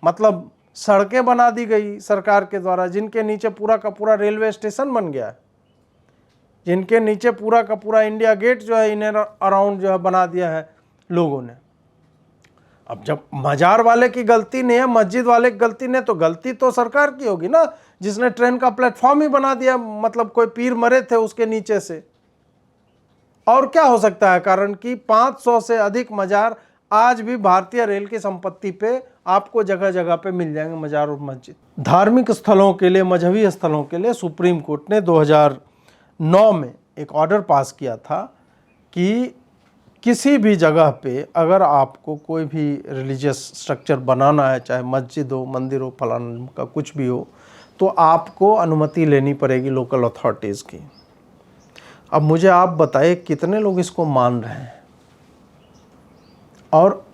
मतलब सड़कें बना दी गई सरकार के द्वारा, जिनके नीचे पूरा का पूरा रेलवे स्टेशन बन गया है, जिनके नीचे पूरा का पूरा इंडिया गेट जो है इन अराउंड जो है बना दिया है लोगों ने। अब जब मजार वाले की गलती नहीं है, मस्जिद वाले की गलती नहीं, तो गलती तो सरकार की होगी ना, जिसने ट्रेन का प्लेटफॉर्म ही बना दिया, मतलब कोई पीर मरे थे उसके नीचे से। और क्या हो सकता है कारण कि 500 से अधिक मजार आज भी भारतीय रेल की संपत्ति पे आपको जगह जगह पे मिल जाएंगे, मजार और मस्जिद। धार्मिक स्थलों के लिए, मजहबी स्थलों के लिए सुप्रीम कोर्ट ने 2009 में एक ऑर्डर पास किया था कि किसी भी जगह पे अगर आपको कोई भी रिलीजियस स्ट्रक्चर बनाना है, चाहे मस्जिद हो, मंदिर हो, फलाना का कुछ भी हो, तो आपको अनुमति लेनी पड़ेगी लोकल अथॉरिटीज़ की। अब मुझे आप बताइए कितने लोग इसको मान रहे हैं और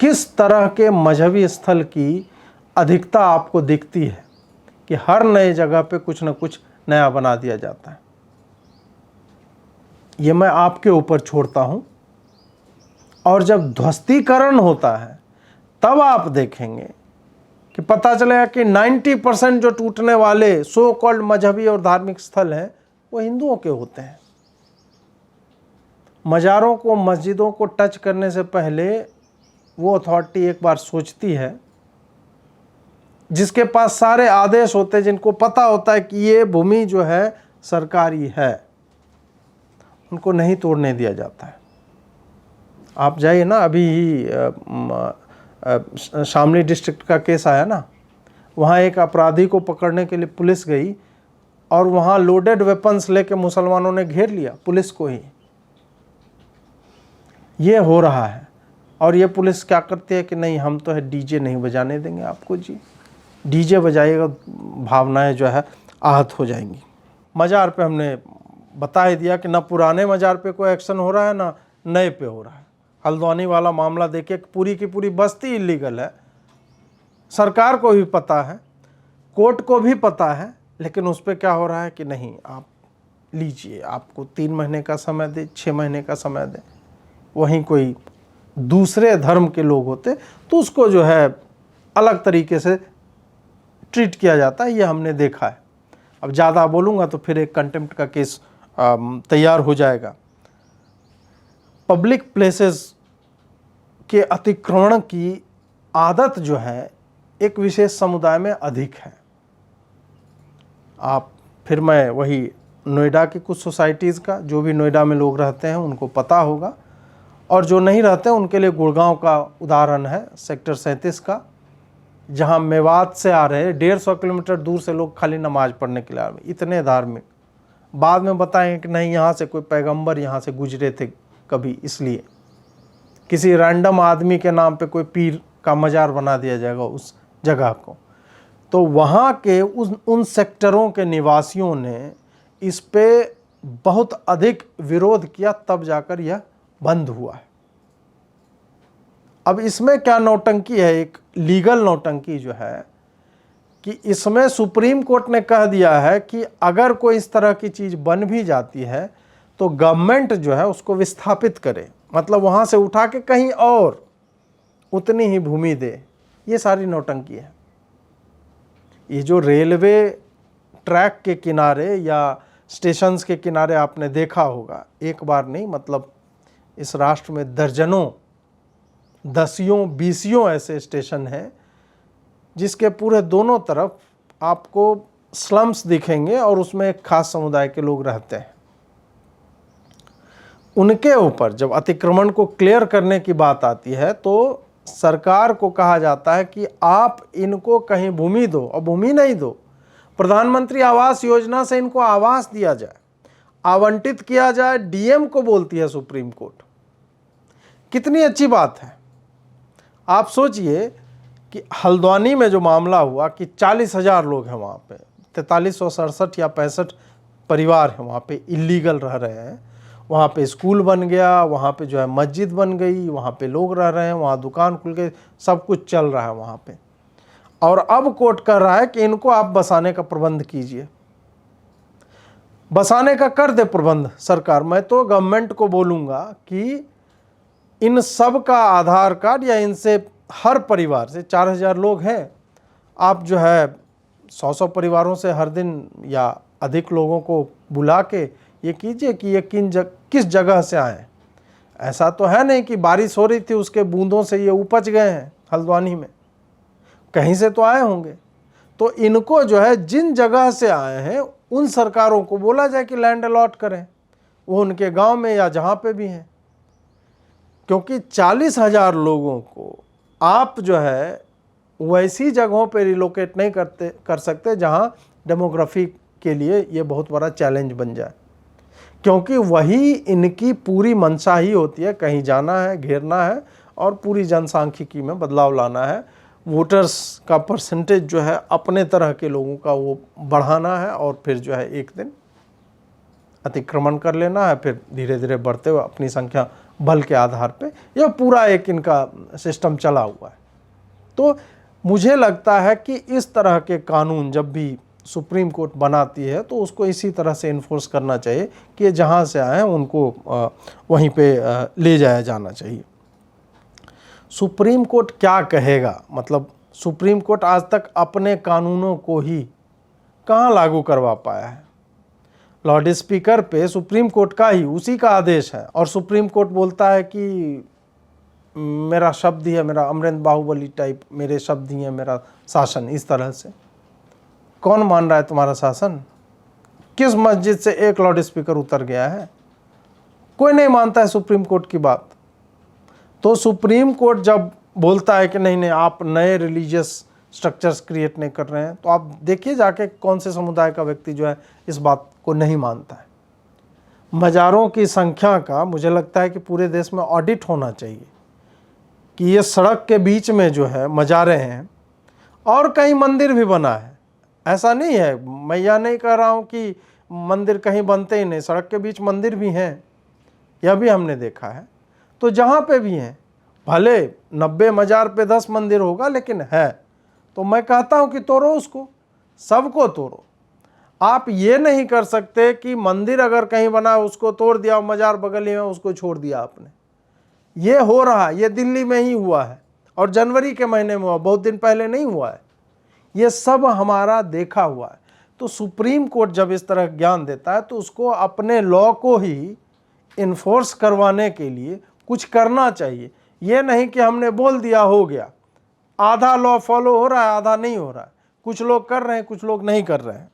किस तरह के मजहबी स्थल की अधिकता आपको दिखती है कि हर नए जगह पे कुछ ना कुछ नया बना दिया जाता है। ये मैं आपके ऊपर छोड़ता हूं, और जब ध्वस्तीकरण होता है तब आप देखेंगे कि पता चलेगा कि 90% जो टूटने वाले सो कॉल्ड मजहबी और धार्मिक स्थल हैं वो हिंदुओं के होते हैं। मज़ारों को, मस्जिदों को टच करने से पहले वो अथॉरिटी एक बार सोचती है, जिसके पास सारे आदेश होते हैं, जिनको पता होता है कि ये भूमि जो है सरकारी है, उनको नहीं तोड़ने दिया जाता है। आप जाइए ना, अभी ही शामली डिस्ट्रिक्ट का केस आया ना, वहाँ एक अपराधी को पकड़ने के लिए पुलिस गई और वहाँ लोडेड वेपन्स लेके मुसलमानों ने घेर लिया पुलिस को ही। ये हो रहा है। और ये पुलिस क्या करती है कि नहीं, हम तो है डीजे नहीं बजाने देंगे आपको जी, डीजे बजाइएगा भावनाएं जो है आहत हो जाएंगी। मज़ार पे हमने बता ही दिया कि ना पुराने मज़ार पे कोई एक्शन हो रहा है ना नए पे हो रहा है। हल्द्वानी वाला मामला देखिए, पूरी की पूरी बस्ती इलीगल है, सरकार को भी पता है, कोर्ट को भी पता है, लेकिन उस पर क्या हो रहा है कि नहीं आप लीजिए, आपको 3 महीने का समय दे, 6 महीने का समय दे। वहीं कोई दूसरे धर्म के लोग होते तो उसको जो है अलग तरीके से ट्रीट किया जाता है, ये हमने देखा है। अब ज़्यादा बोलूँगा तो फिर एक कंटेम्प्ट का केस तैयार हो जाएगा। पब्लिक प्लेसेस के अतिक्रमण की आदत जो है एक विशेष समुदाय में अधिक है। आप फिर मैं वही नोएडा की कुछ सोसाइटीज़ का, जो भी नोएडा में लोग रहते हैं उनको पता होगा, और जो नहीं रहते उनके लिए गुड़गांव का उदाहरण है, सेक्टर 37 का, जहां मेवात से आ रहे 150 किलोमीटर दूर से लोग खाली नमाज पढ़ने के लिए आ रहे, इतने धार्मिक। बाद में बताएंगे कि नहीं यहाँ से कोई पैगंबर यहाँ से गुजरे थे कभी, इसलिए किसी रैंडम आदमी के नाम पे कोई पीर का मज़ार बना दिया जाएगा उस जगह को। तो वहाँ के उन सेक्टरों के निवासियों ने इस पे बहुत अधिक विरोध किया, तब जाकर यह बंद हुआ है। अब इसमें क्या नौटंकी है, एक लीगल नौटंकी जो है कि इसमें सुप्रीम कोर्ट ने कह दिया है कि अगर कोई इस तरह की चीज़ बन भी जाती है तो गवर्नमेंट जो है उसको विस्थापित करे, मतलब वहाँ से उठा के कहीं और उतनी ही भूमि दे। ये सारी नौटंकी है। ये जो रेलवे ट्रैक के किनारे या स्टेशंस के किनारे आपने देखा होगा, एक बार नहीं, मतलब इस राष्ट्र में दर्जनों, दसियों, बीसियों ऐसे स्टेशन हैं जिसके पूरे दोनों तरफ आपको स्लम्स दिखेंगे और उसमें एक खास समुदाय के लोग रहते हैं। उनके ऊपर जब अतिक्रमण को क्लियर करने की बात आती है तो सरकार को कहा जाता है कि आप इनको कहीं भूमि दो, और भूमि नहीं दो, प्रधानमंत्री आवास योजना से इनको आवास दिया जाए, आवंटित किया जाए, डीएम को बोलती है सुप्रीम कोर्ट। कितनी अच्छी बात है। आप सोचिए कि हल्द्वानी में जो मामला हुआ कि 40,000 लोग हैं वहाँ पे, 4367 या 65 परिवार हैं वहाँ पे इलीगल रह रहे हैं, वहाँ पे स्कूल बन गया, वहाँ पे जो है मस्जिद बन गई, वहाँ पे लोग रह रहे हैं, वहाँ दुकान खुल गई, सब कुछ चल रहा है वहाँ पे, और अब कोर्ट कर रहा है कि इनको आप बसाने का प्रबंध कीजिए। बसाने का कर दे प्रबंध सरकार। मैं तो गवर्नमेंट को बोलूँगा कि इन सब का आधार कार्ड, या इनसे हर परिवार से 4000 लोग हैं, आप जो है 100 परिवारों से हर दिन या अधिक लोगों को बुला के ये कीजिए कि ये किस जगह से आए। ऐसा तो है नहीं कि बारिश हो रही थी उसके बूंदों से ये उपज गए हैं हल्द्वानी में, कहीं से तो आए होंगे। तो इनको जो है जिन जगह से आए हैं उन सरकारों को बोला जाए कि लैंड अलॉट करें, वो उनके गांव में या जहां पे भी हैं। क्योंकि 40,000 लोगों को आप जो है वैसी जगहों पे रिलोकेट नहीं कर सकते जहां डेमोग्राफी के लिए ये बहुत बड़ा चैलेंज बन जाए, क्योंकि वही इनकी पूरी मंशा ही होती है, कहीं जाना है, घेरना है और पूरी जनसांख्यिकी में बदलाव लाना है, वोटर्स का परसेंटेज जो है अपने तरह के लोगों का वो बढ़ाना है और फिर जो है एक दिन अतिक्रमण कर लेना है, फिर धीरे धीरे बढ़ते हुए अपनी संख्या बल के आधार पे यह पूरा एक इनका सिस्टम चला हुआ है। तो मुझे लगता है कि इस तरह के कानून जब भी सुप्रीम कोर्ट बनाती है तो उसको इसी तरह से इन्फोर्स करना चाहिए कि जहाँ से आए हैं उनको वहीं पे ले जाया जाना चाहिए। सुप्रीम कोर्ट क्या कहेगा, मतलब सुप्रीम कोर्ट आज तक अपने कानूनों को ही कहाँ लागू करवा पाया है। लॉर्ड स्पीकर पे सुप्रीम कोर्ट का ही उसी का आदेश है और सुप्रीम कोर्ट बोलता है कि मेरा शब्द ही है, मेरा अमरेंद्र बाहुबली टाइप, मेरे शब्द ही है मेरा शासन। इस तरह से कौन मान रहा है तुम्हारा शासन? किस मस्जिद से एक लाउड स्पीकर उतर गया है? कोई नहीं मानता है सुप्रीम कोर्ट की बात। तो सुप्रीम कोर्ट जब बोलता है कि नहीं नहीं आप नए रिलीजियस स्ट्रक्चर्स क्रिएट नहीं कर रहे हैं, तो आप देखिए जाके कौन से समुदाय का व्यक्ति जो है इस बात को नहीं मानता है। मज़ारों की संख्या का मुझे लगता है कि पूरे देश में ऑडिट होना चाहिए कि ये सड़क के बीच में जो है मज़ारे हैं और कहीं मंदिर भी बना है। ऐसा नहीं है, मैं यह नहीं कह रहा हूँ कि मंदिर कहीं बनते ही नहीं, सड़क के बीच मंदिर भी हैं, यह भी हमने देखा है। तो जहाँ पे भी हैं, भले 90 मज़ार पे 10 मंदिर होगा लेकिन है, तो मैं कहता हूँ कि तोड़ो उसको, सबको तोड़ो। आप ये नहीं कर सकते कि मंदिर अगर कहीं बना उसको तोड़ दिया, मज़ार बगल ही में उसको छोड़ दिया आपने। ये हो रहा है, ये दिल्ली में ही हुआ है और जनवरी के महीने में हुआ, बहुत दिन पहले नहीं हुआ है। ये सब हमारा देखा हुआ है। तो सुप्रीम कोर्ट जब इस तरह ज्ञान देता है तो उसको अपने लॉ को ही इन्फोर्स करवाने के लिए कुछ करना चाहिए। ये नहीं कि हमने बोल दिया हो गया, आधा लॉ फॉलो हो रहा है आधा नहीं हो रहा है, कुछ लोग कर रहे हैं कुछ लोग नहीं कर रहे हैं।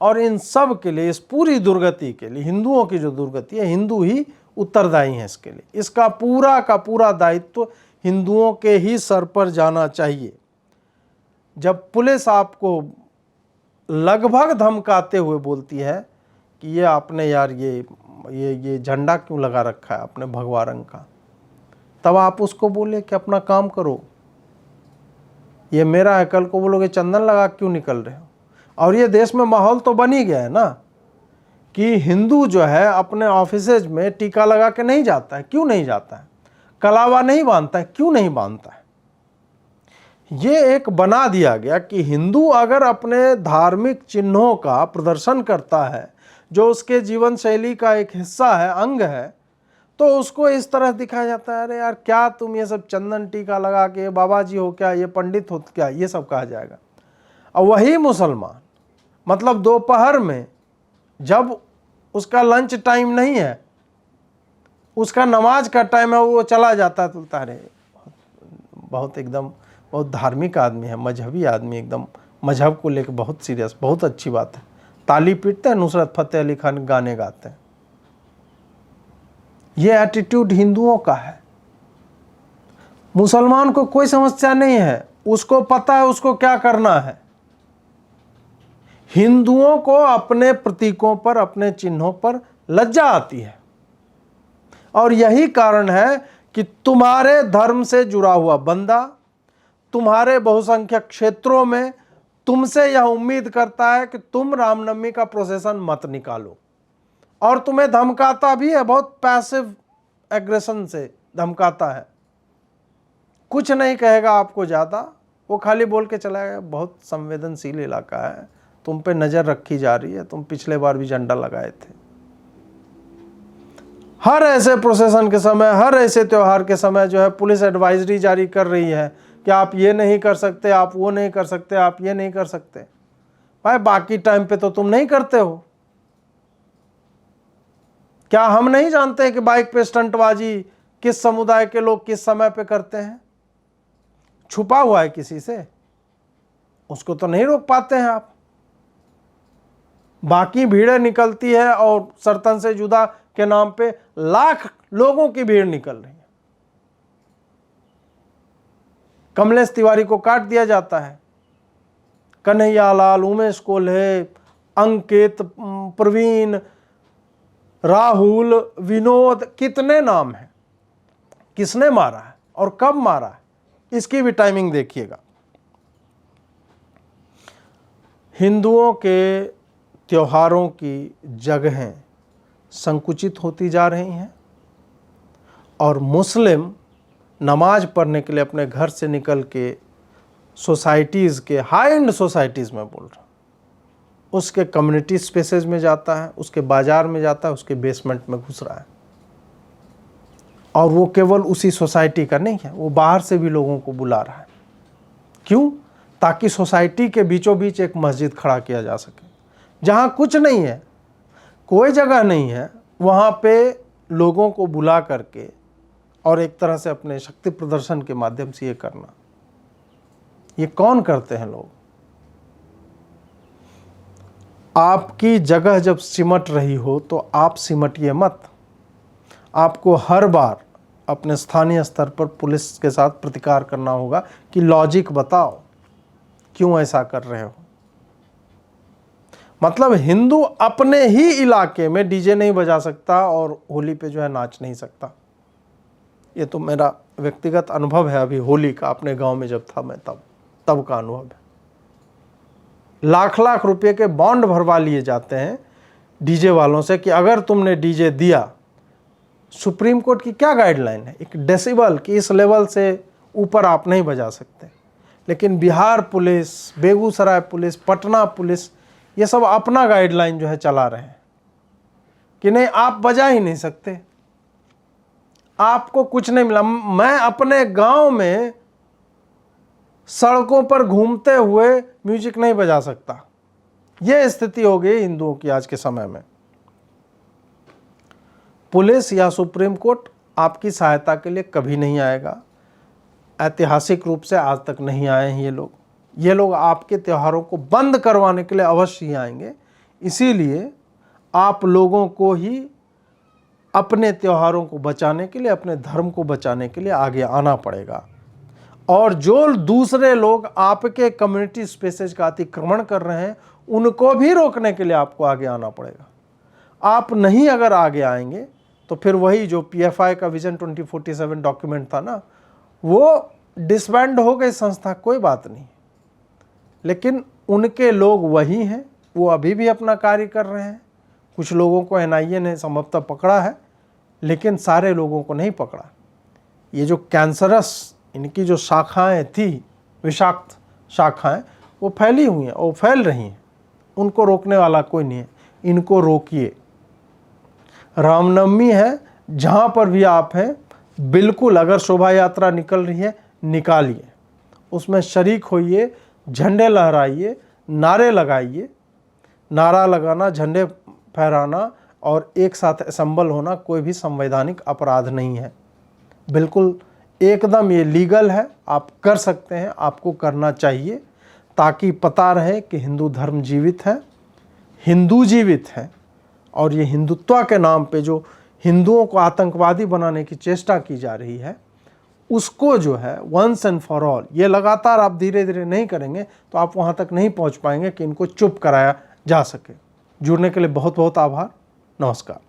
और इन सब के लिए, इस पूरी दुर्गति के लिए, हिंदुओं की जो दुर्गति है, हिंदू ही उत्तरदायी हैं इसके लिए। इसका पूरा का पूरा दायित्व हिंदुओं के ही सर पर जाना चाहिए। जब पुलिस आपको लगभग धमकाते हुए बोलती है कि ये आपने यार ये झंडा क्यों लगा रखा है अपने भगवा रंग का, तब आप उसको बोले कि अपना काम करो, ये मेरा है। कल को बोलोगे चंदन लगा क्यों निकल रहे हो। और ये देश में माहौल तो बन ही गया है ना कि हिंदू जो है अपने ऑफिसेज में टीका लगा के नहीं जाता है। क्यों नहीं जाता है? कलावा नहीं बांधता है, क्यों नहीं बांधता है? ये एक बना दिया गया कि हिंदू अगर अपने धार्मिक चिन्हों का प्रदर्शन करता है, जो उसके जीवन शैली का एक हिस्सा है, अंग है, तो उसको इस तरह दिखाया जाता है, अरे यार क्या तुम ये सब चंदन टीका लगा के बाबा जी हो क्या, ये पंडित हो क्या, ये सब कहा जाएगा। और वही मुसलमान मतलब दोपहर में जब उसका लंच टाइम नहीं है, उसका नमाज का टाइम है, वो चला जाता है, तो अरे बहुत एकदम बहुत धार्मिक आदमी है, मजहबी आदमी, एकदम मजहब को लेकर बहुत सीरियस, बहुत अच्छी बात है। ताली पीटते हैं, नुसरत फतेह अली खान गाने गाते हैं। ये एटीट्यूड हिंदुओं का है। मुसलमान को कोई समस्या नहीं है, उसको पता है उसको क्या करना है। हिंदुओं को अपने प्रतीकों पर, अपने चिन्हों पर लज्जा आती है और यही कारण है कि तुम्हारे धर्म से जुड़ा हुआ बंदा तुम्हारे बहुसंख्यक क्षेत्रों में तुमसे यह उम्मीद करता है कि तुम रामनवमी का प्रोसेसन मत निकालो, और तुम्हें धमकाता भी है, बहुत पैसिव एग्रेशन से धमकाता है। कुछ नहीं कहेगा आपको ज़्यादा, वो खाली बोल के चला गया बहुत संवेदनशील इलाका है, तुम पे नज़र रखी जा रही है, तुम पिछले बार भी झंडा लगाए थे। हर ऐसे प्रोसेसन के समय, हर ऐसे त्यौहार के समय जो है पुलिस एडवाइजरी जारी कर रही है कि आप ये नहीं कर सकते, आप वो नहीं कर सकते, आप ये नहीं कर सकते। भाई बाकी टाइम पे तो तुम नहीं करते हो। क्या हम नहीं जानते हैं कि बाइक पे स्टंटबाजी किस समुदाय के लोग किस समय पे करते हैं? छुपा हुआ है किसी से, उसको तो नहीं रोक पाते हैं आप। बाकी भीड़ें निकलती है और सरतन से जुदा के नाम पे लाख लोगों की भीड़ निकल रही है। कमलेश तिवारी को काट दिया जाता है, कन्हैया लाल, उमेश कोल्हे, अंकित, प्रवीण, राहुल, विनोद, कितने नाम हैं। किसने मारा है और कब मारा है, इसकी भी टाइमिंग देखिएगा। हिंदुओं के त्योहारों की जगहें संकुचित होती जा रही हैं और मुस्लिम नमाज पढ़ने के लिए अपने घर से निकल के सोसाइटीज़ के, हाई एंड सोसाइटीज़ में बोल रहा हूँ, उसके कम्युनिटी स्पेसेस में जाता है, उसके बाज़ार में जाता है, उसके बेसमेंट में घुस रहा है। और वो केवल उसी सोसाइटी का नहीं है, वो बाहर से भी लोगों को बुला रहा है। क्यों? ताकि सोसाइटी के बीचों बीच एक मस्जिद खड़ा किया जा सके, जहाँ कुछ नहीं है, कोई जगह नहीं है, वहाँ पे लोगों को बुला करके और एक तरह से अपने शक्ति प्रदर्शन के माध्यम से ये करना। ये कौन करते हैं लोग? आपकी जगह जब सिमट रही हो तो आप सिमटिए मत। आपको हर बार अपने स्थानीय स्तर पर पुलिस के साथ प्रतिकार करना होगा कि लॉजिक बताओ, क्यों ऐसा कर रहे हो। मतलब हिंदू अपने ही इलाके में डीजे नहीं बजा सकता और होली पे जो है नाच नहीं सकता। ये तो मेरा व्यक्तिगत अनुभव है, अभी होली का, अपने गांव में जब था मैं तब का अनुभव है। लाख लाख रुपए के बॉन्ड भरवा लिए जाते हैं डीजे वालों से कि अगर तुमने डीजे दिया, सुप्रीम कोर्ट की क्या गाइडलाइन है, एक डेसिबल कि इस लेवल से ऊपर आप नहीं बजा सकते। लेकिन Bihar police, Begusarai police, Patna police, ये सब अपना गाइडलाइन जो है चला रहे हैं कि नहीं, आप बजा ही नहीं सकते, आपको कुछ नहीं मिला। मैं अपने गांव में सड़कों पर घूमते हुए म्यूजिक नहीं बजा सकता। यह स्थिति हो गई हिंदुओं की आज के समय में। पुलिस या सुप्रीम कोर्ट आपकी सहायता के लिए कभी नहीं आएगा। ऐतिहासिक रूप से आज तक नहीं आए हैं ये लोग आपके त्योहारों को बंद करवाने के लिए अवश्य ही आएंगे। इसीलिए आप लोगों को ही अपने त्योहारों को बचाने के लिए, अपने धर्म को बचाने के लिए आगे आना पड़ेगा। और जो दूसरे लोग आपके कम्युनिटी स्पेसेस का अतिक्रमण कर रहे हैं, उनको भी रोकने के लिए आपको आगे आना पड़ेगा। आप नहीं अगर आगे आएंगे तो फिर वही जो PFI का विजन 2047 डॉक्यूमेंट था ना, वो डिसबैंड हो गई संस्था, कोई बात नहीं। लेकिन उनके लोग वही हैं, वो अभी भी अपना कार्य कर रहे हैं। कुछ लोगों को NIA ने संभवतः पकड़ा है, लेकिन सारे लोगों को नहीं पकड़ा। ये जो कैंसरस इनकी जो शाखाएं थी, विषाक्त शाखाएं, वो फैली हुई हैं और फैल रही हैं। उनको रोकने वाला कोई नहीं है, इनको रोकिए। रामनवमी है, जहाँ पर भी आप हैं, बिल्कुल अगर शोभा यात्रा निकल रही है, निकालिए, उसमें शरीक होइए, झंडे लहराइए, नारे लगाइए। नारा लगाना, झंडे फहराना और एक साथ असेंबल होना कोई भी संवैधानिक अपराध नहीं है। बिल्कुल एकदम ये लीगल है, आप कर सकते हैं, आपको करना चाहिए, ताकि पता रहे कि हिंदू धर्म जीवित है, हिंदू जीवित है। और ये हिंदुत्व के नाम पे जो हिंदुओं को आतंकवादी बनाने की चेष्टा की जा रही है, उसको जो है वंस एंड फॉर ऑल, ये लगातार आप धीरे धीरे नहीं करेंगे तो आप वहाँ तक नहीं पहुँच पाएंगे कि इनको चुप कराया जा सके। जुड़ने के लिए बहुत बहुत आभार। नमस्कार।